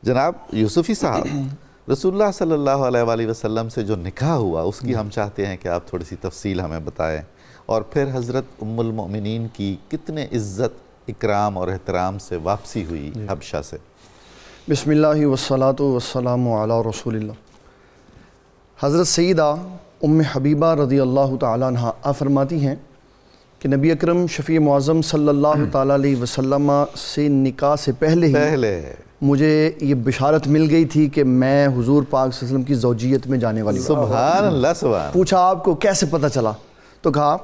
جناب یوسفی صاحب، رسول اللہ صلی اللہ علیہ وآلہ وسلم سے جو نکاح ہوا اس کی ہم چاہتے ہیں کہ آپ تھوڑی سی تفصیل ہمیں بتائیں، اور پھر حضرت ام المؤمنین کی کتنے عزت اکرام اور احترام سے واپسی ہوئی حبشہ سے۔ بسم اللہ والصلاة والسلام علی رسول اللہ۔ حضرت سیدہ ام حبیبہ رضی اللہ تعالیٰ عنہ آپ فرماتی ہیں کہ نبی اکرم شفیع معظم صلی اللہ تعالیٰ علیہ وسلم سے نکاح سے پہلے مجھے یہ بشارت مل گئی تھی کہ میں حضور پاک صلی اللہ علیہ وسلم کی زوجیت میں جانے والی ہوں۔ سبحان اللہ، سبحان۔ پوچھا آپ کو کیسے پتہ چلا؟ تو کہا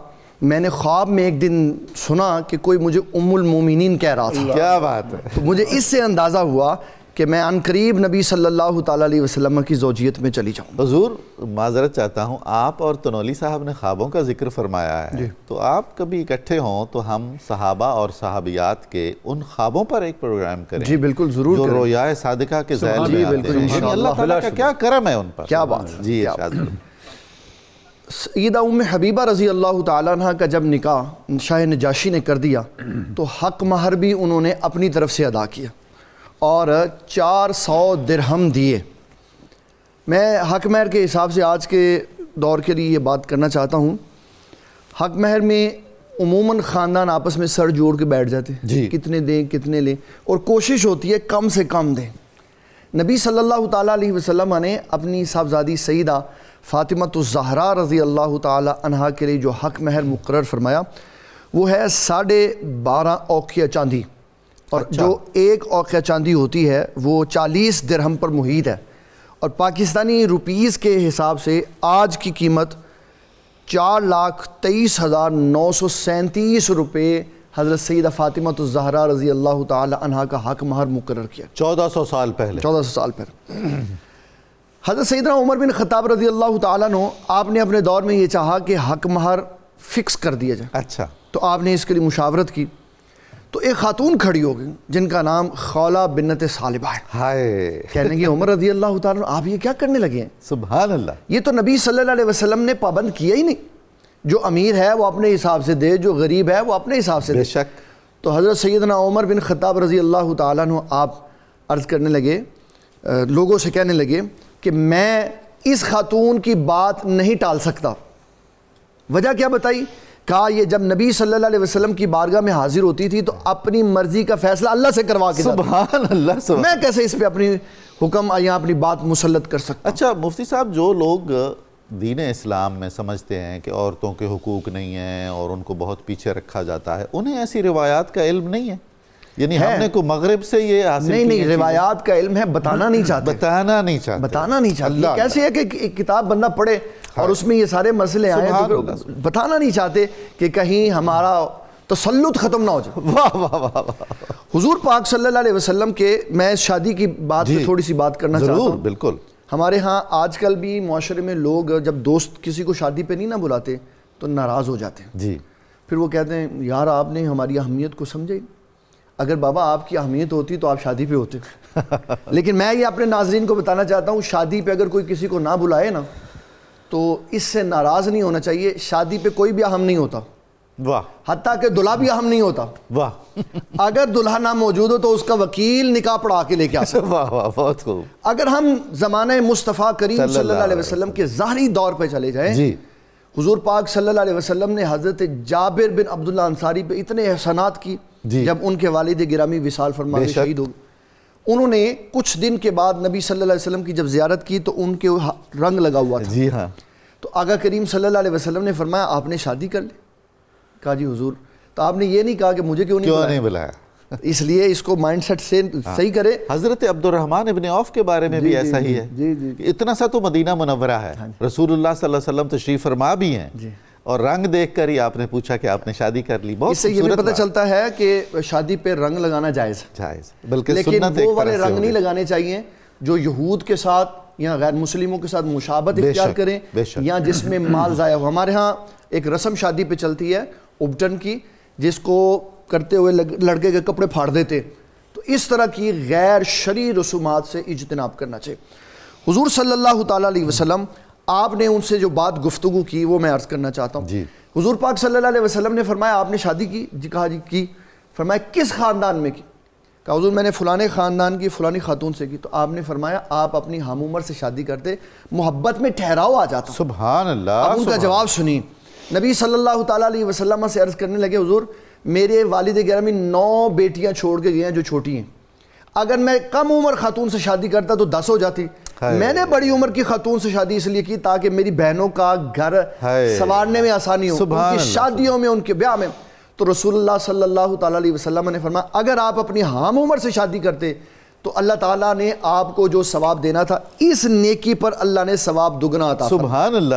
میں نے خواب میں ایک دن سنا کہ کوئی مجھے ام المومنین کہہ رہا تھا۔ کیا بات ہے! تو مجھے اس سے اندازہ ہوا کہ میں عنقریب نبی صلی اللہ تعالیٰ علیہ وسلم کی زوجیت میں چلی جاؤں۔ حضور معذرت چاہتا ہوں، آپ اور تنولی صاحب نے خوابوں کا ذکر فرمایا ہے، تو آپ کبھی اکٹھے ہوں تو ہم صحابہ اور صحابیات کے ان خوابوں پر ایک پروگرام کریں۔ جی بالکل، ضرور جو کریں۔ رویائے صادقہ کے ذیل میں آتے ہیں، یعنی اللہ تعالیٰ کا کیا کرم ہے ان پر۔ کیا بات ہے! جی ارشاد کریں۔ سیدہ ام حبیبہ رضی اللہ تعالیٰ عنہ کا جب نکاح شاہ نجاشی نے کر دیا تو حق مہر بھی انہوں نے اپنی طرف سے ادا کیا اور 400 درہم دیے۔ میں حق مہر کے حساب سے آج کے دور کے لیے یہ بات کرنا چاہتا ہوں۔ حق مہر میں عموماً خاندان آپس میں سر جوڑ کے بیٹھ جاتے ہیں، کتنے دیں کتنے لیں، اور کوشش ہوتی ہے کم سے کم دیں۔ نبی صلی اللہ تعالیٰ علیہ وسلم نے اپنی صاحبزادی سیدہ فاطمۃ الزہرا رضی اللہ تعالیٰ عنہا کے لیے جو حق مہر مقرر فرمایا وہ ہے 12.5 اوقیہ چاندی، اور جو ایک اوقیہ چاندی ہوتی ہے وہ 40 درہم پر محیط ہے، اور پاکستانی روپیز کے حساب سے آج کی قیمت 4,23,937 روپے حضرت سیدہ فاطمۃ الزہرا رضی اللہ تعالی عنہا کا حق مہر مقرر کیا۔ 1400 سال پہلے۔ 1400 سال پہلے۔ حضرت سیدنا عمر بن خطاب رضی اللہ تعالیٰ عنہ آپ نے اپنے دور میں یہ چاہا کہ حق مہر فکس کر دیا جائے۔ اچھا۔ تو آپ نے اس کے لیے مشاورت کی، تو ایک خاتون کھڑی ہو گئی جن کا نام خولہ بنت ثعلبہ ہے۔ ہائے! کہنے کہ عمر رضی اللہ تعالیٰ عنہ آپ یہ کیا کرنے لگے ہیں؟ سبحان اللہ! یہ تو نبی صلی اللہ علیہ وسلم نے پابند کیا ہی نہیں، جو امیر ہے وہ اپنے حساب سے دے، جو غریب ہے وہ اپنے حساب سے دے۔ بے شک۔ تو حضرت سیدنا عمر بن خطاب رضی اللہ تعالیٰ عنہ آپ عرض کرنے لگے، لوگوں سے کہنے لگے کہ میں اس خاتون کی بات نہیں ٹال سکتا۔ وجہ کیا بتائی؟ کہا یہ جب نبی صلی اللہ علیہ وسلم کی بارگاہ میں حاضر ہوتی تھی تو اپنی مرضی کا فیصلہ اللہ سے کروا کے جاتی۔ سبحان اللہ، سبحان۔ میں کیسے اس پہ اپنی حکم یا اپنی بات مسلط کر سکتا؟ اچھا مفتی صاحب، جو لوگ دین اسلام میں سمجھتے ہیں کہ عورتوں کے حقوق نہیں ہیں اور ان کو بہت پیچھے رکھا جاتا ہے، انہیں ایسی روایات کا علم نہیں ہے؟ یعنی ہم نے کو مغرب سے یہ حاصل کی؟ نہیں، روایات کا علم ہے، بتانا نہیں چاہتے۔ بتانا نہیں چاہتے۔ بتانا نہیں چاہتے۔ کیسے ہے کہ ایک کتاب بندہ پڑھے اور اس میں یہ سارے مسئلے آئیں تو بتانا نہیں چاہتے کہ کہیں ہمارا تسلط ختم نہ ہو جائے۔ واہ واہ واہ واہ! حضور پاک صلی اللہ علیہ وسلم کے، میں شادی کی بات پہ تھوڑی سی بات کرنا چاہتا ہوں۔ ضرور، بالکل۔ ہمارے ہاں آج کل بھی معاشرے میں لوگ جب دوست کسی کو شادی پہ نہیں نہ بلاتے تو ناراض ہو جاتے ہیں۔ جی۔ پھر وہ کہتے ہیں یار آپ نے ہماری اہمیت کو سمجھے، اگر بابا آپ کی اہمیت ہوتی تو آپ شادی پہ ہوتے۔ لیکن میں یہ اپنے ناظرین کو بتانا چاہتا ہوں، شادی پہ اگر کوئی کسی کو نہ بلائے نا تو اس سے ناراض نہیں ہونا چاہیے۔ شادی پہ کوئی بھی اہم نہیں ہوتا، واہ! حتیٰ کہ دلہا بھی اہم نہیں ہوتا۔ واہ! اگر دلہا نہ موجود ہو تو اس کا وکیل نکاح پڑھا کے لے کے آ سکتا۔ واہ واہ، بہت خوب۔ اگر ہم زمانہ مصطفیٰ کریم صلی اللہ علیہ وسلم کے ظاہری دور پہ چلے جائیں، جی، حضور پاک صلی اللہ علیہ وسلم نے حضرت جابر بن عبداللہ انصاری پہ اتنے احسانات کی جب ان کے والد گرامی وصال فرما کے شہید ہو گئے۔ انہوں نے کچھ دن کے بعد نبی صلی اللہ علیہ وسلم کی جب زیارت کی تو ان کے رنگ لگا ہوا تھا۔ جی ہاں۔ تو آقا کریم صلی اللہ علیہ وسلم نے فرمایا آپ نے شادی کر لی؟ کہا جی حضور۔ تو آپ نے یہ نہیں کہا کہ مجھے کیوں نہیں بلایا؟ اس لیے اس کو مائنڈ سیٹ سے صحیح کرے۔ حضرت عبد الرحمن ابن عوف کے بارے میں بھی ایسا ہی ہے۔ اتنا سا تو مدینہ منورہ ہے، رسول اللہ صلی اللہ علیہ وسلم تشریف فرما بھی ہیں، اور رنگ دیکھ کر ہی آپ نے پوچھا کہ آپ نے شادی کر لی۔ اس سے یہ بھی پتہ چلتا ہے کہ شادی پہ رنگ لگانا جائز ہے، بلکہ لیکن وہ والے رنگ نہیں لگانے چاہیے جو یہود کے ساتھ یا غیر مسلموں کے ساتھ مشابہت اختیار کریں یا جس میں مال ضائع ہو۔ ہمارے ہاں ایک رسم شادی پہ چلتی ہے ابٹن کی، جس کو کرتے ہوئے لڑکے کے کپڑے پھاڑ دیتے، تو اس طرح کی غیر شرعی رسومات سے اجتناب کرنا چاہیے۔ حضور صلی اللہ تعالیٰ علیہ وسلم آپ نے ان سے جو بات گفتگو کی وہ میں عرض کرنا چاہتا ہوں۔ حضور پاک صلی اللہ علیہ وسلم نے فرمایا آپ نے شادی کی؟ جی کہا جی کی۔ فرمایا کس خاندان میں کی؟ کہ حضور میں نے فلانے خاندان کی فلانی خاتون سے کی، تو آپ نے فرمایا آپ اپنی ہم عمر سے شادی کرتے، محبت میں ٹھہراؤ آ جاتا۔ سبحان اللہ۔ اب ان کا جواب سنی، نبی صلی اللہ تعالیٰ علیہ وسلم سے عرض کرنے لگے حضور میرے والد گرامی 9 بیٹیاں چھوڑ کے گئے ہیں جو چھوٹی ہیں، اگر میں کم عمر خاتون سے شادی کرتا تو 10 ہو جاتی، میں نے بڑی عمر کی خاتون سے شادی اس لیے کی تاکہ میری بہنوں کا گھر سنوارنے میں آسانی ہو، ان کی شادیوں میں، ان کے بیاہ میں۔ تو رسول اللہ صلی اللہ تعالیٰ علیہ وسلم نے فرمایا اگر آپ اپنی ہم عمر سے شادی کرتے تو اللہ تعالیٰ نے آپ کو جو ثواب دینا تھا اس نیکی پر اللہ نے ثواب دگنا عطا فرمایا۔ سبحان اللہ۔